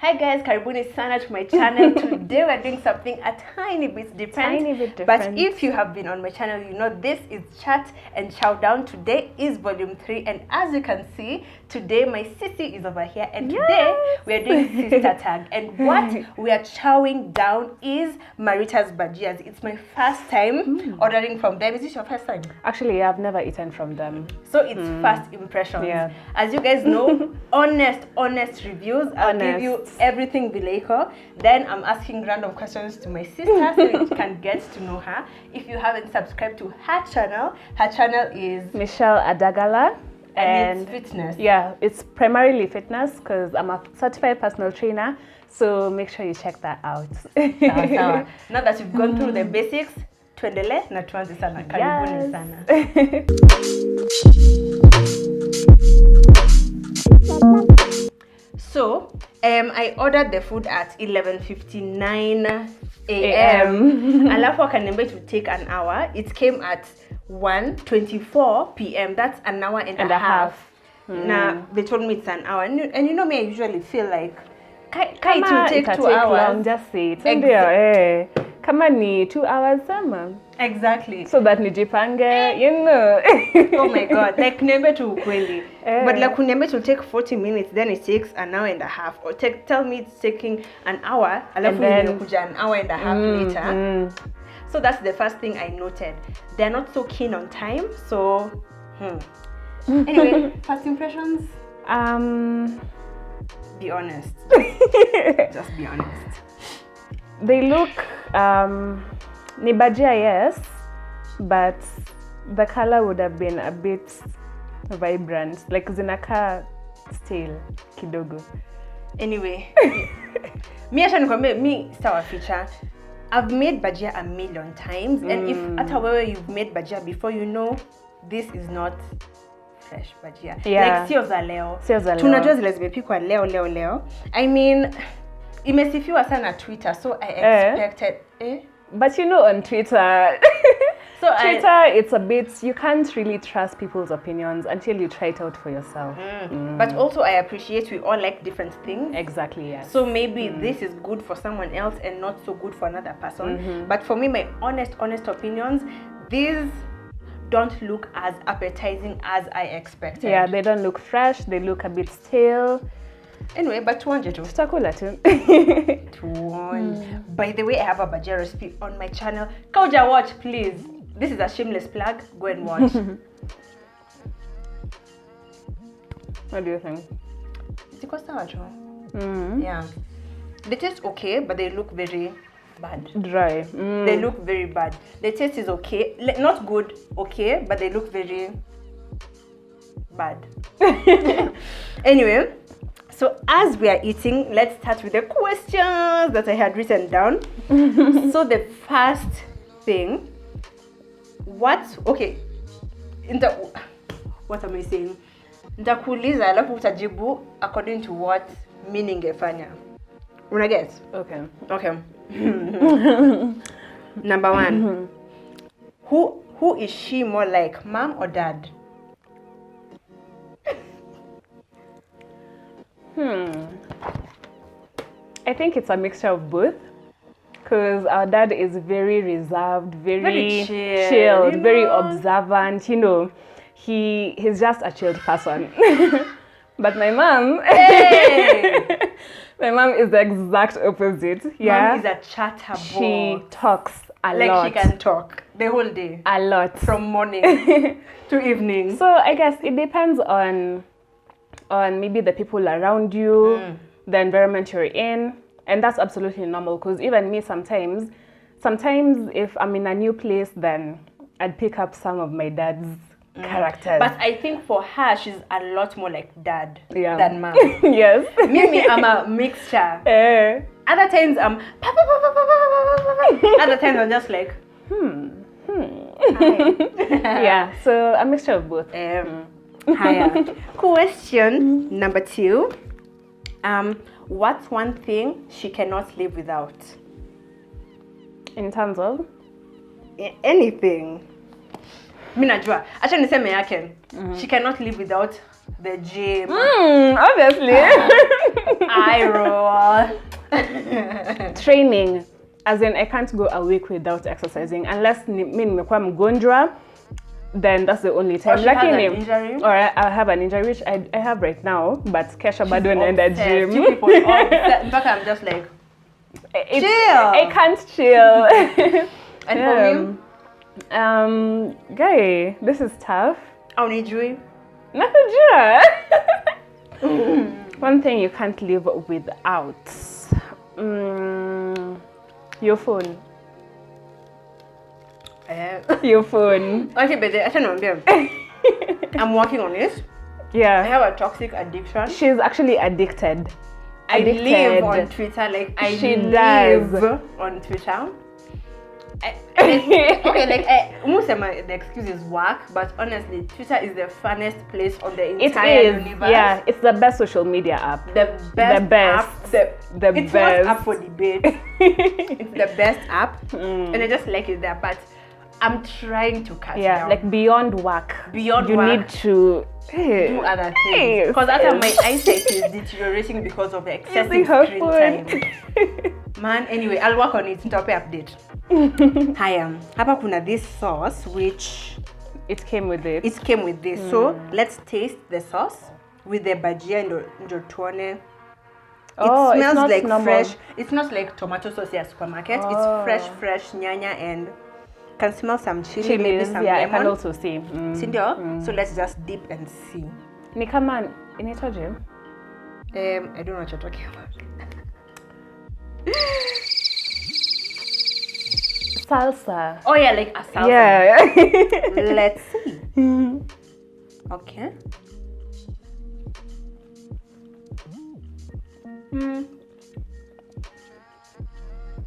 Hi guys, karibuni sana to my channel. Today we're doing something a tiny bit different. But if you have been on my channel, you know this is Chat and Chowdown. Today is volume 3, and as you can see, today my sissy is over here, and today we are doing sister tag. And what we are chowing down is Marita'S Bhajia. It's my first time ordering from them. Is this your first time? Actually, I've never eaten from them. So it's first impressions. Yeah. As you guys know, honest reviews. I'll give you everything Bileiko. Then I'm asking random questions to my sister so you can get to know her. If you haven't subscribed to her channel is Michelle Adagala. And it's fitness. Yeah, it's primarily fitness because I'm a certified personal trainer. So make sure you check that out. Now that you've gone through the basics, tuendele na tuanze sana. Karibuni sana. So, I ordered the food at 11:59 a.m. Alafu akaniambia to take an hour. It came at 1:24 p.m. That's an hour and a half. Now they told me it's an hour, and you know me, I usually feel like it will take 2 hours. Long, just say it. Kama ni 2 hours sama. Exactly. So that nijipange, you know. Oh my god, like niambe tu ukweli. But like uniambe to take 40 minutes, then it takes an hour and a half. Or tell me it's taking an hour, alafu nimekuja an hour and a half later. So that's the first thing I noted. They're not so keen on time, so Anyway, first impressions? Be honest. Just be honest. They look ni bhajia, yes, but the color would have been a bit vibrant, like zinaka stale kidogo. Anyway, me star feature. I've made bhajia a million times, and if at however you've made bhajia before, you know this is not fresh bhajia. Like sio za leo. Tunajua zile zimepikwa leo. I mean, imesifiwa sana Twitter, so I expected But you know, on Twitter, it's a bit, you can't really trust people's opinions until you try it out for yourself. But also I appreciate we all like different things. Exactly, yes. So maybe this is good for someone else and not so good for another person. But for me, my honest opinions, these don't look as appetizing as I expected. Yeah, they don't look fresh, they look a bit stale. Anyway, but tuonje tu. Tutakula tu. By the way, I have a bhajia recipe on my channel. Kauja watch, please. This is a shameless plug. Go and watch. What do you think? Ziko sawa tu. Yeah. The taste okay, but they look very bad. Dry. They look very bad. The taste is okay. Not good, okay, but they look very bad. Anyway, so as we are eating, let's start with the questions that I had written down. So the first thing, what am I saying? Nitakuuliza alafu utajibu according to what meaning ingefanya. Una get? Okay. Number 1. Who is she more like, mom or dad? I think it's a mixture of both, because our dad is very reserved, very chilled, very observant. You know, he's just a chilled person. But my mom, my mom is the exact opposite. Yeah, mom is a chatterbox. She talks a lot. Like she can talk the whole day. A lot. From morning to evening. So I guess it depends on maybe the people around you, the environment you're in, and that's absolutely normal, because even me sometimes if I'm in a new place, then I'd pick up some of my dad's characters. But I think for her, she's a lot more like dad than mom. Yes. Me, I'm a mixture. Other times I'm other times I'm just like Yeah, so a mixture of both. Higher. Question number 2. What's one thing she cannot live without? In terms of? Anything. Mimi najua. Acha niseme yake. She cannot live without The gym. Obviously. Eye roll. Training. As in, I can't go a week without exercising unless nimekuwa mgonjwa. Then that's the only time. Or she has an injury. Or I have an injury, which I have right now. But Kesha bado naenda gym. Two people obsessed. In fact, I'm just like, chill. I can't chill. And for you? Guy, this is tough. Aunijui. Nakujua. One thing you can't live without. Your phone. Your phone. Okay, but I don't know. I'm working on it. Yeah. I have a toxic addiction. She's actually addicted. I live on Twitter. Like she live on Twitter. Okay, like the excuse is work, but honestly, Twitter is the funnest place on the entire universe. Yeah, it's the best social media app. The best app. It's not up for debate. It's the best app, and I just like it there. But I'm trying to cut down. Like beyond work. You need to do other things. Because after my eyesight is deteriorating because of the excessive screen time. Man, anyway, I'll work on it. Nitape update. Hi, hapa kuna this sauce which it came with it. It came with this. So let's taste the sauce with the bhajia and tuone. It smells like normal. Fresh. It's not like tomato sauce at supermarket. It's fresh nyanya, and can smell some chili, maybe some lemon. I can also see. So let's just dip and see. Ni kama inaitwaje? I don't know what you're talking about. Salsa. Oh yeah, like a salsa. Yeah. Let's see. Okay.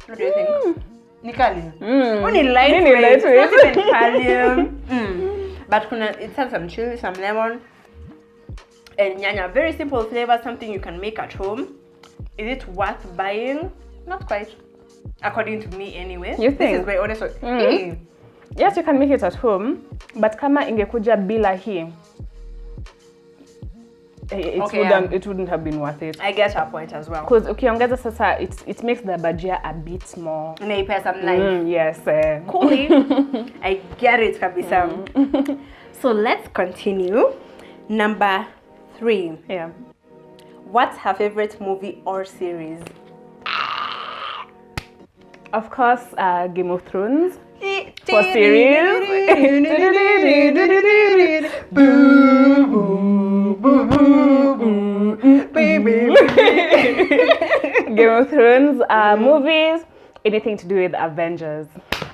What do you think? Nikali. Only lightweight. Not even Kalium. But it has some chili, some lemon, and nyanya. Very simple flavor, something you can make at home. Is it worth buying? Not quite. According to me anyway. You think? This is my honest opinion. Yes, you can make it at home, but kama ingekuja bila hii, it wouldn't have been worth it. I get her point as well. Because ukiongeza sasa, it makes the bhajia a bit more. Naipa some life. Yes. Coolly. I get it, kabisa. So let's continue. Number 3. Yeah. What's her favorite movie or series? Of course, Game of Thrones. For series. Game of Thrones, movies, anything to do with Avengers.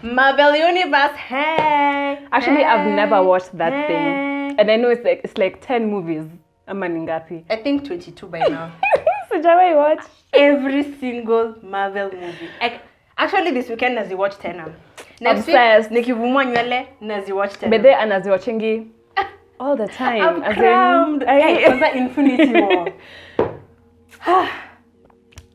Marvel Universe, hey! Actually, I've never watched that thing. And I know it's like 10 movies. Amaningapi. I think 22 by now. So Jawai watch every single Marvel movie. Actually, this weekend naziwatch tena. Next Obsessed. week nikivumwa nywele naziwatch tena. Bede anaziwatchingi all the time. I'm crammed. Kwanza Infinity War.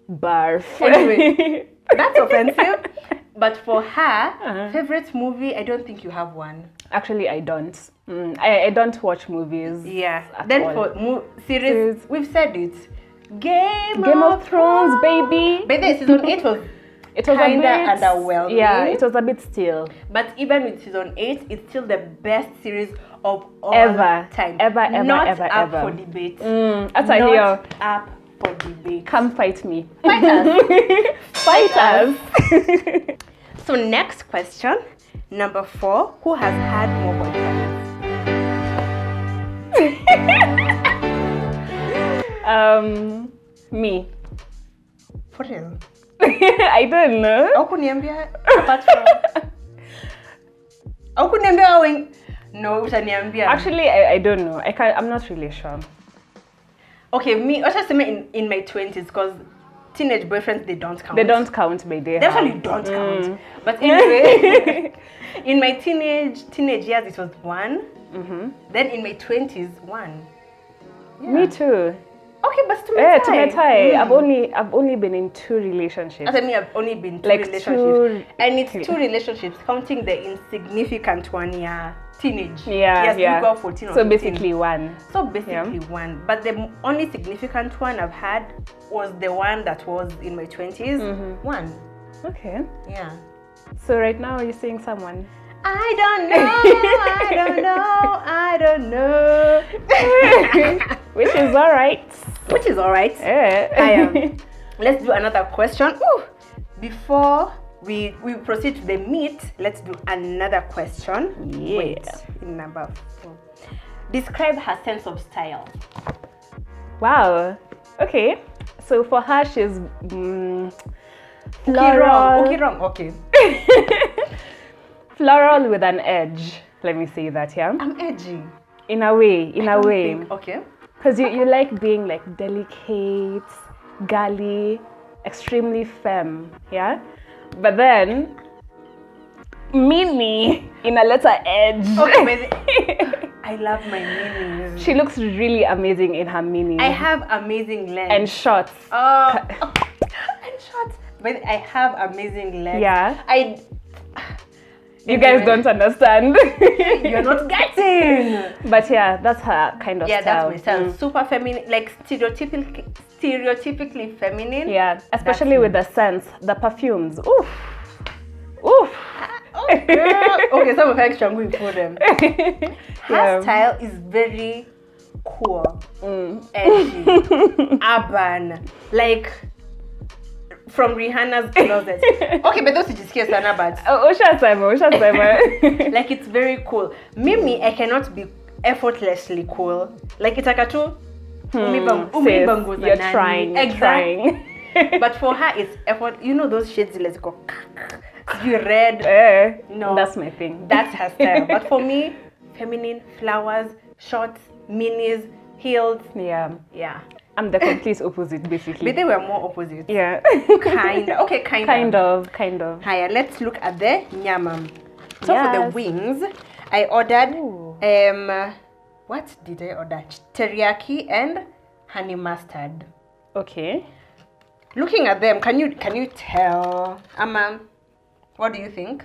Barf. Anyway, that's offensive. But for her, favorite movie, I don't think you have one. Actually, I don't. I don't watch movies. Yeah. Then all. For series, we've said it. Game of Thrones, baby. But the season 8 was kinda underwhelming. Yeah, it was a bit still. But even with season 8, it's still the best series of all time. Ever. Not up for debate. That's I hear. Up for debate. Come fight me. Fight us. Fight us. So next question, number 4. Who has had more boyfriends? Me. For real? I don't know. Haukuniambia apart from. Haukuniambia wing. No, utaniambia. Actually, I don't know. I'm not really sure. Okay, me. I just in my 20s, because teenage boyfriends, they don't count. They don't count by day. They actually don't count. But anyway, in my teenage years, it was 1. Then in my 20s, 1. Yeah. Me too. Okay, but tumetai. I've only been in 2 relationships. I mean, I've only been 2 relationships. And it's 2 relationships, counting the insignificant one, teenage. Yes, you got 14 or so 15. basically one. One. But the only significant one I've had was the one that was in my 20s. One. Okay. Yeah. So right now you're seeing someone? I don't know. Which is all right. Let's do another question. Ooh. Before we proceed to the meat, let's do another question. Wait, in number 4. Describe her sense of style. Wow. Okay. So for her, she's floral. Okay. Floral with an edge. Let me say that, yeah? I'm edgy. In a way. Okay. Because you like being like delicate, girly, extremely femme, yeah? But then, Mimi in a letter edge. Okay, I love my minis. She looks really amazing in her minis. I have amazing legs. And shorts. And shorts. But I have amazing legs. Yeah. You Anyway. guys don't understand. You're not getting. But yeah, that's her kind of style. Yeah, that's my style. Super feminine, like stereotypically feminine. Yeah, especially with the scents, the perfumes. Oof. Girl. Okay, some of her extra going for them. Her style is very cool, edgy, urban, like from Rihanna's closet. Okay, but those just kiss sana, but like it's very cool. Mimi, I cannot be effortlessly cool. Like it's like a two. You're trying. But for her, it's effort. You know those shades. Let's go. You red. No, that's my thing. That's her style. But for me, feminine, flowers, shorts, minis, heels. Yeah. I'm the complete opposite, basically. But they were more opposite. Yeah. Kind of. Hiya, let's look at the nyamam. So for the wings, I ordered what did I order? Teriyaki and honey mustard. Okay. Looking at them, can you tell? What do you think?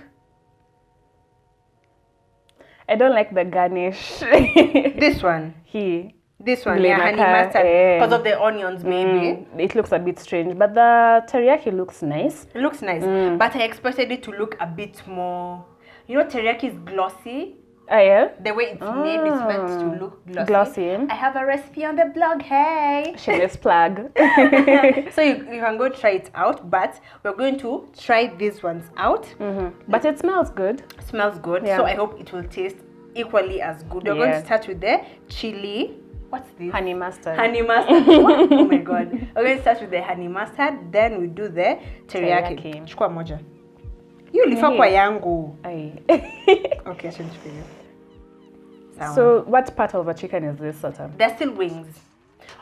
I don't like the garnish. This one. This one, yeah, honey mustard, because of the onions, maybe. It looks a bit strange, but the teriyaki looks nice. It looks nice, but I expected it to look a bit more. You know, teriyaki is glossy. Oh, yeah? The way it's made is meant to look glossy. I have a recipe on the blog, hey! Shameless plug. So you can go try it out, but we're going to try these ones out. But it smells good. Smells good, so I hope it will taste equally as good. We're going to start with the chili. What's this? Honey mustard. Honey mustard. Oh my god. We're going to start with the honey mustard, then we do the teriyaki. Chukua moja. You lifa kwa yangu. Okay, I should for you. So what part of a chicken is this, Satan? They're still wings.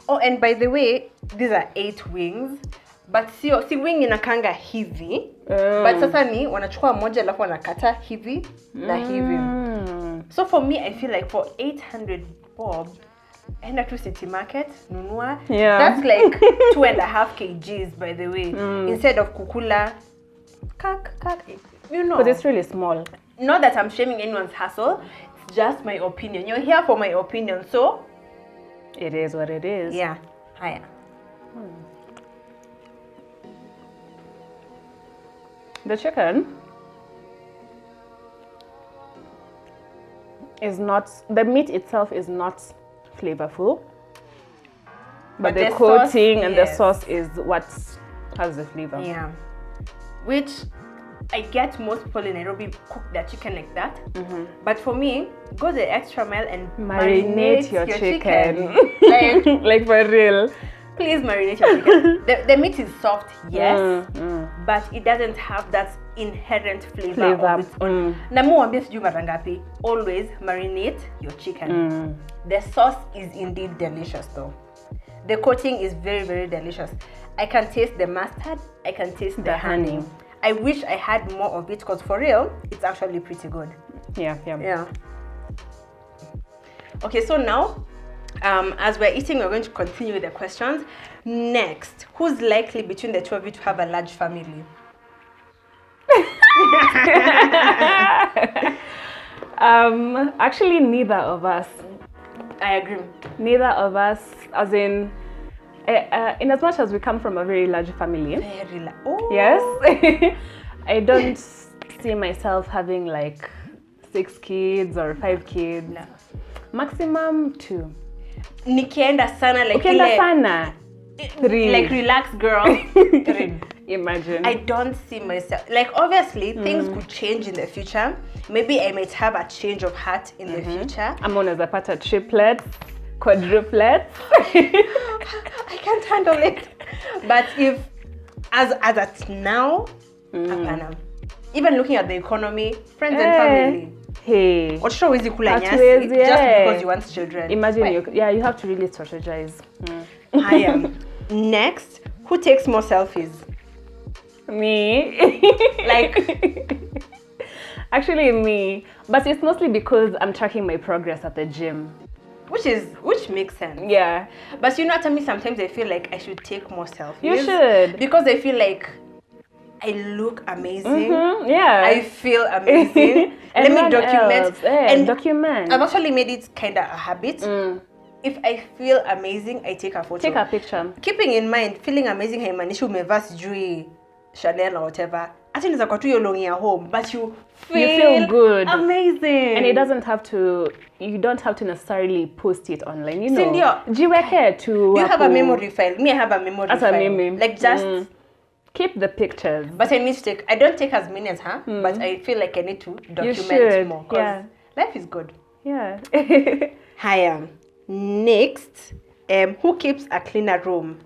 Oh, and by the way, these are 8 wings. But si wing inakanga hivi. But sasa ni wanachukua moja alafu wanakata hivi na hivi. So for me, I feel like for 800 bob, enda to City Market, nunua. That's like 2.5 kgs, by the way. Instead of kukula, you know. But it's really small. Not that I'm shaming anyone's hustle. It's just my opinion. You're here for my opinion, so it is what it is. Yeah. Hiya. The chicken is not, the meat itself is not flavorful, but the coating and the sauce is what has the flavor. Yeah, which I get most people in Nairobi cook their chicken like that. But for me, go the extra mile and marinate your chicken. like for real. Please marinate your chicken. The meat is soft, yes, but it doesn't have that inherent flavor of its own. Always marinate your chicken. The sauce is indeed delicious though. The coating is very, very delicious. I can taste the mustard, I can taste the honey. I wish I had more of it because for real, it's actually pretty good. Yeah. Okay, so now As we're eating, we're going to continue with the questions. Next, who's likely between the two of you to have a large family? Actually, neither of us. I agree. Neither of us, as in as much as we come from a very large family. Yes. I don't see myself having like 6 kids or 5 kids. No. Maximum 2. Nikienda sana like Ukienda sana 3. Like relax girl. 3. Imagine. I don't see myself like obviously things could change in the future. Maybe I might have a change of heart in the future. I'm on as a part of triplets, quadruplets. I can't handle it. But if as at now, hapana. Even looking at the economy, friends and family. Hey. Just because you want children. Imagine you have to really strategize. I am. Next, who takes more selfies? Me. Like actually me. But it's mostly because I'm tracking my progress at the gym. Which makes sense. Yeah. But you know what I mean? Sometimes I feel like I should take more selfies. You should. Because I feel like I look amazing. Yeah. I feel amazing. Let me document. And document. I've actually made it kind of a habit. If I feel amazing, I take a photo. Take a picture. Keeping in mind, feeling amazing haimanishi umevaa sijui Chanel or whatever. Ati inaweza kwa tu hiyo longi ya home, but you feel good. Amazing. And you don't have to necessarily post it online, you know. Sindio. Jiweke to you have a memory file. Me, I have a memory file. Meme. Like just keep the pictures. But I don't take as many as her, but I feel like I need to document more. Because life is good. Yeah. Hiya. Next, who keeps a cleaner room?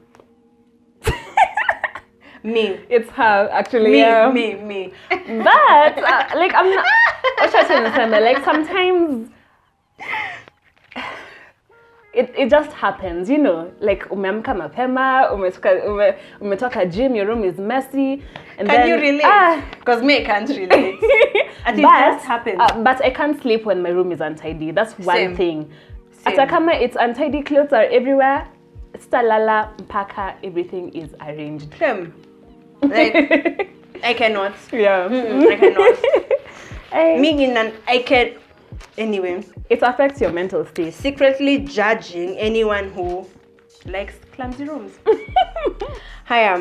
Me. It's her, actually. Me. But, like, I'm not... Like, sometimes... It just happens, you know. Like, umeamka mapema, umetoka gym, your room is messy. And Can you relate? Because me, I can't relate. It just happens. But I can't sleep when my room is untidy. That's one thing. Same. Atakama, it's untidy, clothes are everywhere. Stalala, mpaka, everything is arranged. Like, I cannot. Yeah. I cannot. I can. Anyway. It affects your mental state. Secretly judging anyone who likes clumsy rooms. Hi,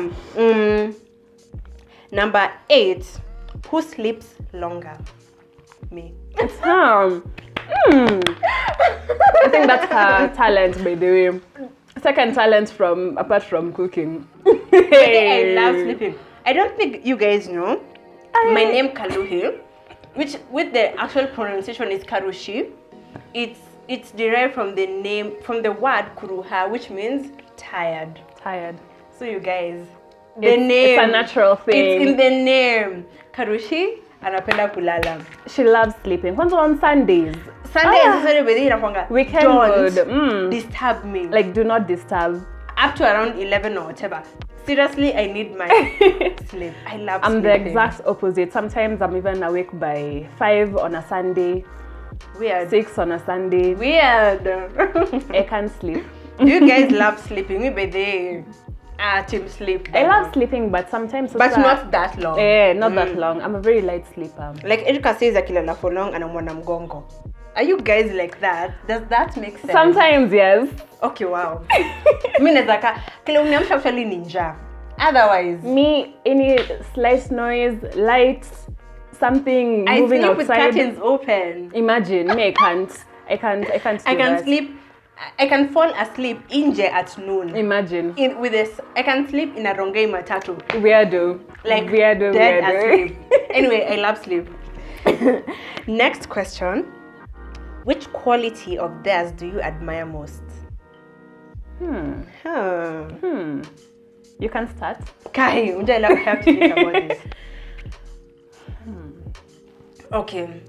number 8. Who sleeps longer? Me. It's I think that's her talent, by the way. Second talent apart from cooking. I love sleeping. I don't think you guys know my name Kaluhi, which with the actual pronunciation is Karushi. It's derived from the word kuruha, which means tired. So you guys, it's a natural thing. It's in the name. Karushi anapenda kulala. She loves sleeping. Kwanza on Sundays. Weekend don't disturb me. Like, do not disturb. Up to around 11 or whatever. Seriously, I need my sleep. I love I'm sleeping. the exact opposite. Sometimes I'm even awake by 5 on a Sunday. Weird. 6 on a Sunday. Weird. I can't sleep. You guys love sleeping. We be there. Team sleep. I love sleeping, but sometimes... But not that long. Not that long. I'm a very light sleeper. Like Erika says, akilala for long and I'm mgongo. Are you guys like that? Does that make sense? Sometimes, yes. Okay, wow. Actually ninja. Otherwise, me, any slight noise, light, something moving outside. I sleep with curtains open. Imagine, me, I can't sleep. I can fall asleep inje at noon. Imagine. I can sleep in a rongai matatu. Weirdo. Like weirdo. Asleep. Anyway, I love sleep. Next question. Which quality of theirs do you admire most? You can start. Kai, I have to think about this. Okay.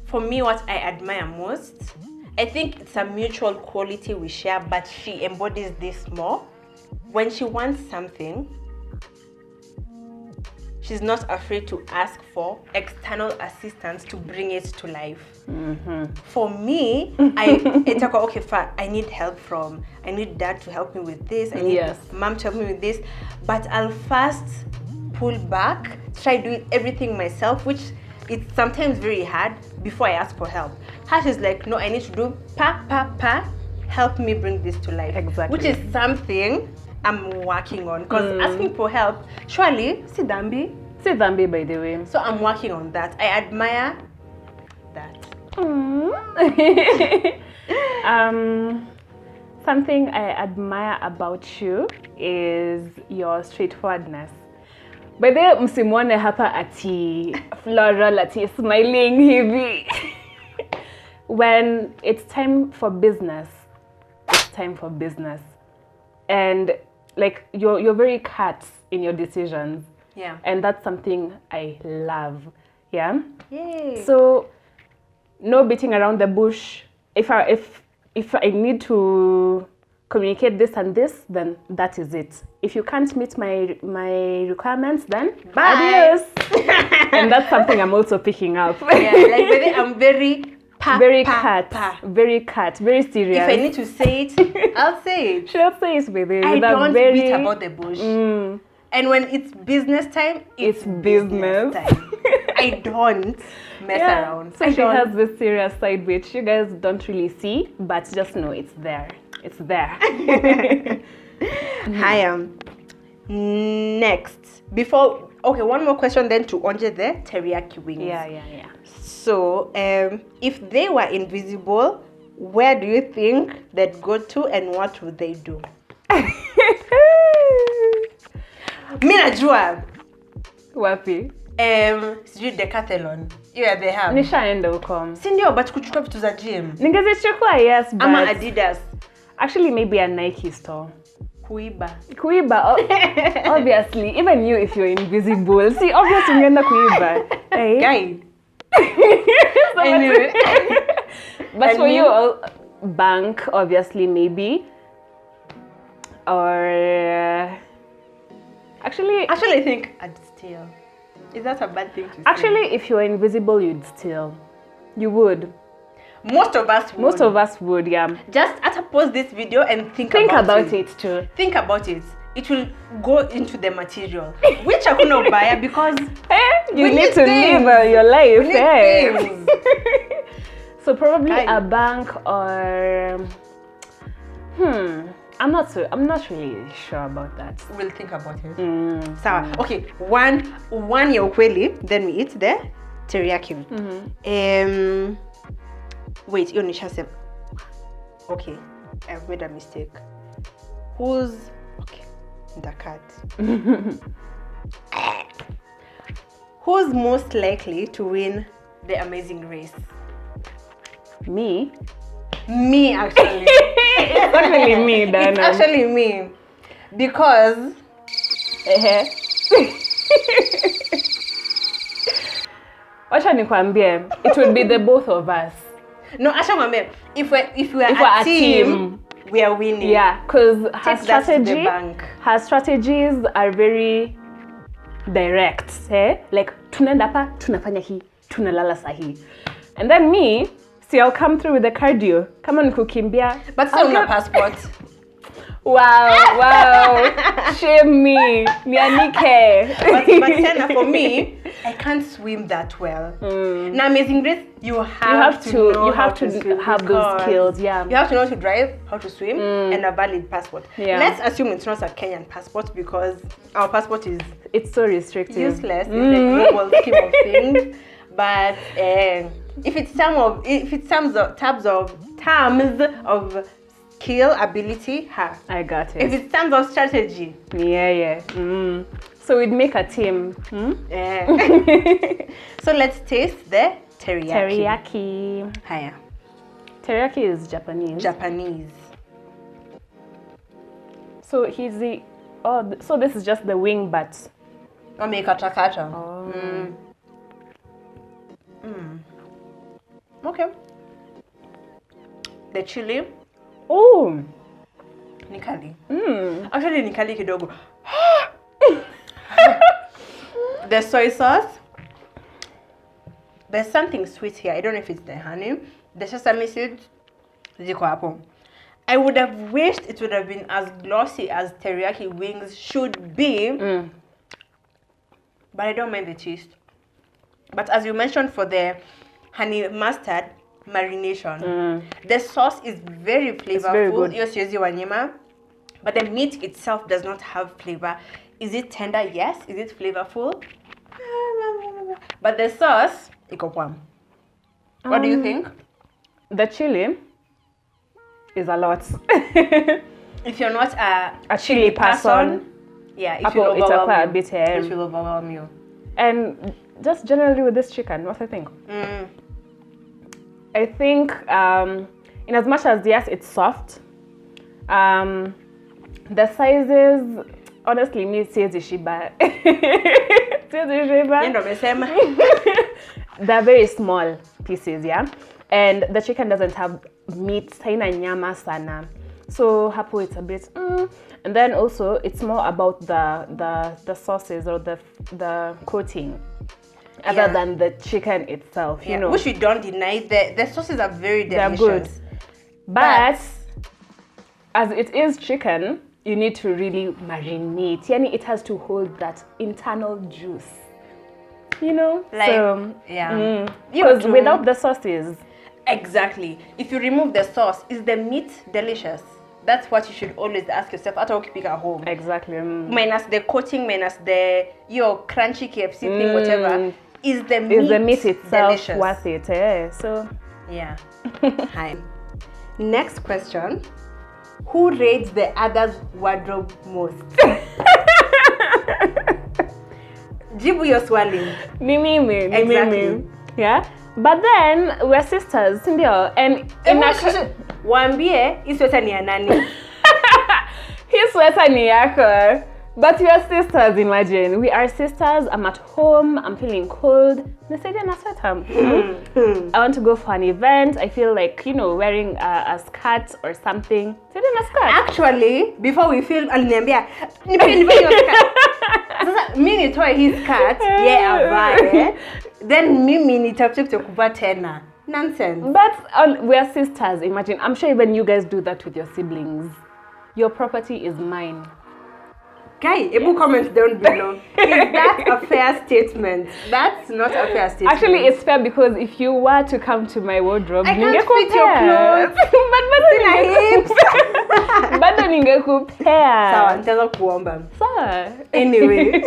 For me, what I admire most, I think it's a mutual quality we share, but she embodies this more. When she wants something, she's not afraid to ask for external assistance to bring it to life. For me, it's like, okay, fine, I need dad to help me with this, I need mom to help me with this, but I'll first pull back, try doing everything myself, which it's sometimes very hard before I ask for help. Hash is like, no, I need to do help me bring this to life. Exactly. Which is something I'm working on, because asking for help, surely, si dambi, by the way. So I'm working on that. I admire that. Something I admire about you is your straightforwardness. By the way, msimwone hapa ati floral, ati smiling heavy. When it's time for business, it's time for business. And like you're very cut in your decisions. Yeah. And that's something I love. Yeah. Yay. So no beating around the bush. If I need to communicate this and this, then that is it. If you can't meet my requirements, then bye. Adios. And that's something I'm also picking up. Yeah, like I'm very cut, very serious. If I need to say it, I'll say it. She'll say it, baby. I don't beat about the bush. And when it's business time, it's business time. I don't mess around. So she has this serious side which you guys don't really see, but just know it's there. It's there. Hi, next. One more question then to Onje the Teriyaki Wings. Yeah. So, if they were invisible, where do you think they'd go to and what would they do? Mina Jua. Wapi? Sijui Decathlon. Yeah, they have. Nishaenda huko. Si ndio, but kuchukua vitu za gym. Ningezichukua, yes, but Ama Adidas. Actually, maybe a Nike store. Kuiba. Obviously. Even you, if you're invisible. See, obviously, ungeenda kuiba. Hey? Guy. Anyway. But for you, bank, obviously, maybe. Or... Actually, I think I'd steal. Is that a bad thing to say? Actually, if you're invisible, you'd steal. You would. Most of us would, yeah. Just pause this video and think about it too. Think about it. It will go into the material, which I could not buy because you need to live your life. So probably a bank or I'm not really sure about that. We'll think about it. Okay, one ya ukweli, then we eat the teriyaki. Wait, you nishasema. Okay, I've made a mistake. Who's most likely to win the Amazing Race? Me, actually. It's actually me, Dana. It's actually me. Because wacha nikwambie, it would be the both of us. No, acha mwambie, if we're a team, we are winning. Yeah, because her strategies are very direct. Like tunaenda hapa, tunafanya hii, tunalala sahi. And then me, I'll come through with the cardio. Come on, kukimbia. But still no passport. Wow. Shame me. Nianike. But for me, I can't swim that well. Now, Amazing Race, you have to have those skills. Yeah. You have to know how to drive, how to swim, and a valid passport. Yeah. Let's assume it's not a Kenyan passport because our passport it's so restrictive. Useless in the global scheme of things. But if it's terms of skill, ability, I got it. If it's terms of strategy, so we'd make a team. So let's taste the teriyaki. Hiya. Teriyaki is Japanese. So so this is just the wing, but kata. Okay. The chili. Oh. Nikali. Actually, nikali kidogo. The soy sauce. There's something sweet here. I don't know if it's the honey. The sesame seeds. Ziko hapo. I would have wished it would have been as glossy as teriyaki wings should be. But I don't mind the taste. But as you mentioned for the honey mustard marination, the sauce is very flavorful. It's very good. But the meat itself does not have flavor. Is it tender? Yes. Is it flavorful? But the sauce, what do you think? The chili is a lot. If you're not a chili person, yeah, it will overwhelm you. It will overwhelm you. And just generally with this chicken, what I think? I think, in as much as yes, it's soft, the sizes, honestly, me says Ishiba. They're very small pieces, yeah? And the chicken doesn't have meat, saina nyama sana. So hapo it's a bit, and then also it's more about the sauces or the coating, other than the chicken itself, you know. Which we don't deny. The sauces are very delicious. They're good. But as it is chicken, you need to really marinate. Yani it has to hold that internal juice. You know? Like, so, because without the sauces. Exactly. If you remove the sauce, is the meat delicious? That's what you should always ask yourself after you pick at home. Exactly. Minus the coating, minus the crunchy KFC thing, whatever. Is the meat itself delicious? Worth it? Yeah. So yeah. Hi. Next question. Who rates the other's wardrobe most? Jibu your swallowing. Exactly. Yeah. But then we're sisters, sindio? And Wambie, hii sweta ni ya nani? Hii sweta ni yako. But we are sisters, imagine. We are sisters. I'm at home. I'm feeling cold. I want to go for an event. I feel like, wearing a skirt or something. Actually, before we film, aliniambia, nipe your skirt. Sasa, mimi nitoe his skirt. Yeah, then mimi nitafute kuva tena. Nonsense. But we are sisters, imagine. I'm sure even you guys do that with your siblings. Your property is mine. Guy, Ebu comments down below. Is that a fair statement? That's not a fair statement. Actually, it's fair because if you were to come to my wardrobe, I can't fit your clothes. Bado ningekupea. Sawa, nitaanza kuomba. Sawa. Anyway.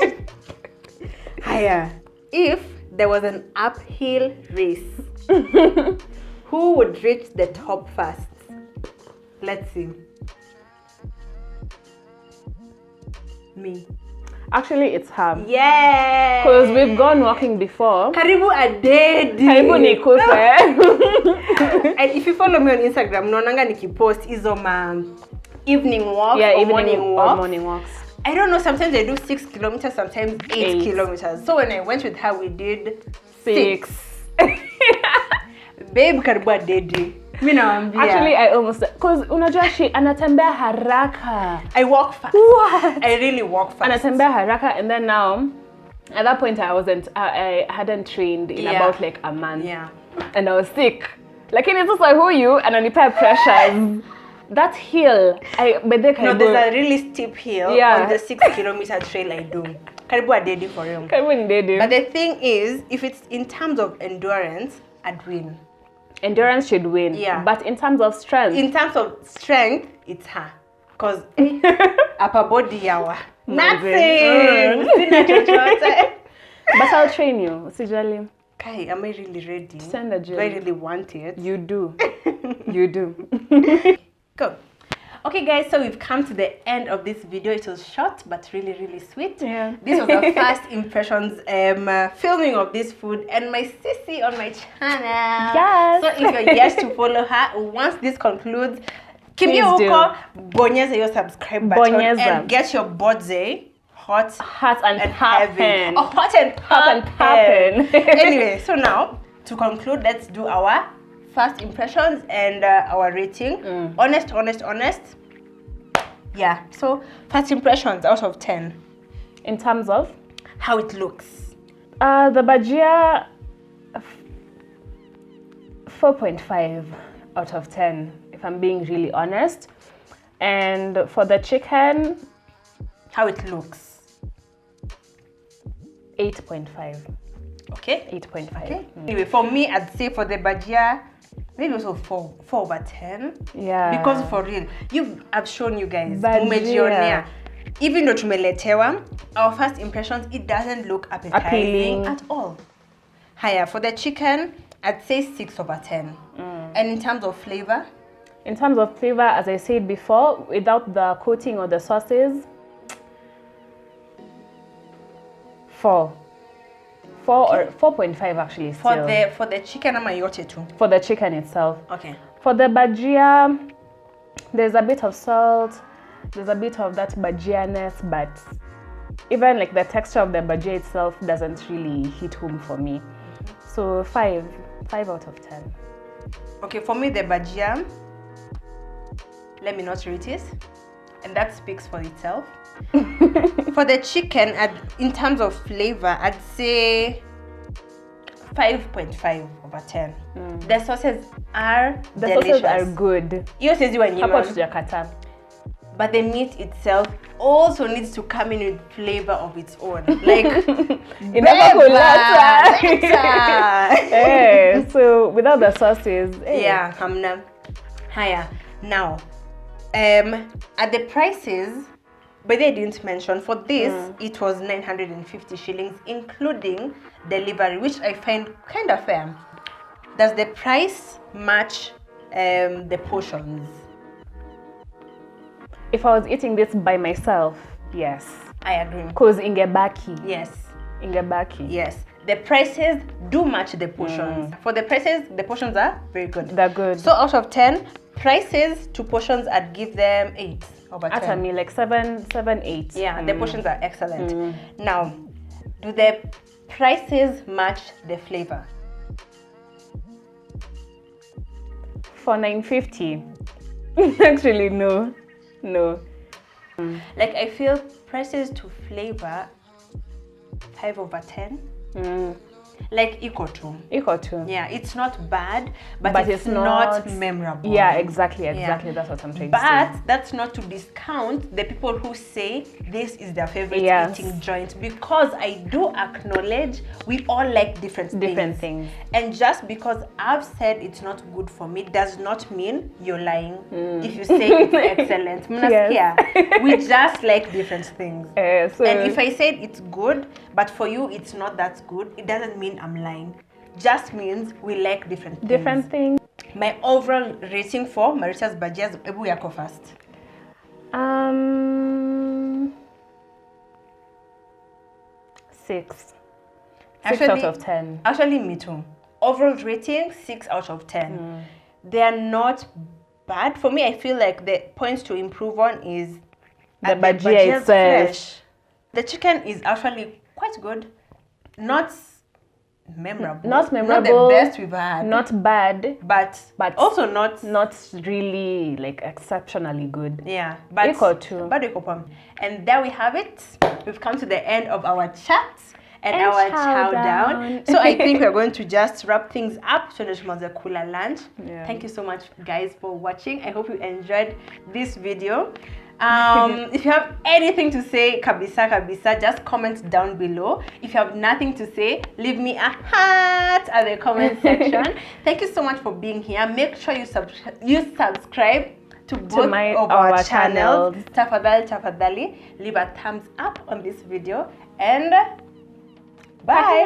Haya. If there was an uphill race, who would reach the top first? Let's see. Me. Actually, it's her. Yeah. Because we've gone walking before. Karibu adedi. Karibu nikufe. And if you follow me on Instagram, naonanga nikipost hizo evening walks or morning walks. I don't know, sometimes I do 6 kilometers, sometimes 8 kilometers. So when I went with her, we did 6. Babe, karibu adedi. Actually, I almost, because unajua anatembea haraka. I walk fast. What? I really walk fast. Anatembea haraka, and then now, at that point, I hadn't trained in about like a month. Yeah. And I was sick. Like, it's just like, who you? And I prepare pressures. That hill, there's a really steep hill on the 6 kilometer trail I do. Karibu adedi for him. Karibu ndedi. But the thing is, if it's in terms of endurance, I'd win. Endurance should win. Yeah. But in terms of strength? In terms of strength, it's her. Because upper body yawa. Nothing. But I'll train you, Sijali. Kai, am I really ready? Send a gym. Do I really want it? You do. You do. Go. Okay guys, so we've come to the end of this video. It was short but really, really sweet. Yeah. This was our first impressions filming of this food and my sissy on my channel. Yes. So if you're yet to follow her, once this concludes, kimbia huko, bonyeza your subscribe button and get your bodze hot and poppin'. Oh, hot and poppin'. Anyway, so now to conclude, let's do our first impressions and our rating. Honest. Yeah, so first impressions out of 10. In terms of? How it looks. The bhajia, 4.5 out of 10, if I'm being really honest. And for the chicken, how it looks, 8.5. Okay. 8.5. Okay. Anyway, for me, I'd say for the bhajia, maybe also 4 over 10. Yeah. Because for real, I've shown you guys. Bhajia. Even though tumeletewa, our first impressions, it doesn't look appetizing at all. Higher for the chicken, I'd say 6 over 10. And in terms of flavor? In terms of flavor, as I said before, without the coating or the sauces, 4. 4 or 4.5 actually. For the chicken, I'm a yote too. For the chicken itself. Okay. For the bhajia, there's a bit of salt, there's a bit of that bhajia-ness, but even like the texture of the bhajia itself doesn't really hit home for me. So 5 out of 10. Okay, for me the bhajia, let me not rate it, and that speaks for itself. For the chicken, in terms of flavor, I'd say 5.5 over 10. The sauces are delicious. Sauces are good. But the meat itself also needs to come in with flavor of its own. Like, so without the sauces, yeah, higher. Now, at the prices, but they didn't mention, for this, it was 950 shillings, including delivery, which I find kind of fair. Does the price match the portions? If I was eating this by myself, yes. I agree. Because ingebaki. Yes. Ingebaki. Yes. The prices do match the portions. For the prices, the portions are very good. They're good. So out of 10, prices to portions, I'd give them 8 over 10. At me, like 7, 8. Yeah, the portions are excellent. Now, do the prices match the flavor? For 950, actually no. Like, I feel prices to flavor 5 over 10. Like equal to. Yeah, it's not bad, but it's not memorable. Yeah, exactly. That's what I'm trying to say. But that's not to discount the people who say this is their favorite eating joint, because I do acknowledge we all like different things. And just because I've said it's not good for me does not mean you're lying if you say it's excellent. We just like different things. And if I said it's good, but for you it's not that good, it doesn't mean I'm lying. Just means we like different things. My overall rating for Marita'S Bhajia, Ebu yako first. 6. Actually, 6 out of 10. Actually, me too. Overall rating, 6 out of 10. They are not bad. For me, I feel like the points to improve on is the bhajia itself. Fresh. The chicken is actually quite good. Not memorable. Not the best we've had. Not bad. But also not really like exceptionally good. Yeah. But and there we have it. We've come to the end of our chat and our chowdown. So I think we're going to just wrap things up. So this was a cooler lunch. Yeah. Thank you so much, guys, for watching. I hope you enjoyed this video. If you have anything to say, kabisa, just comment down below. If you have nothing to say, leave me a heart at the comment section. Thank you so much for being here. Make sure you subscribe to both of our channels. Tafadhali, leave a thumbs up on this video, and bye.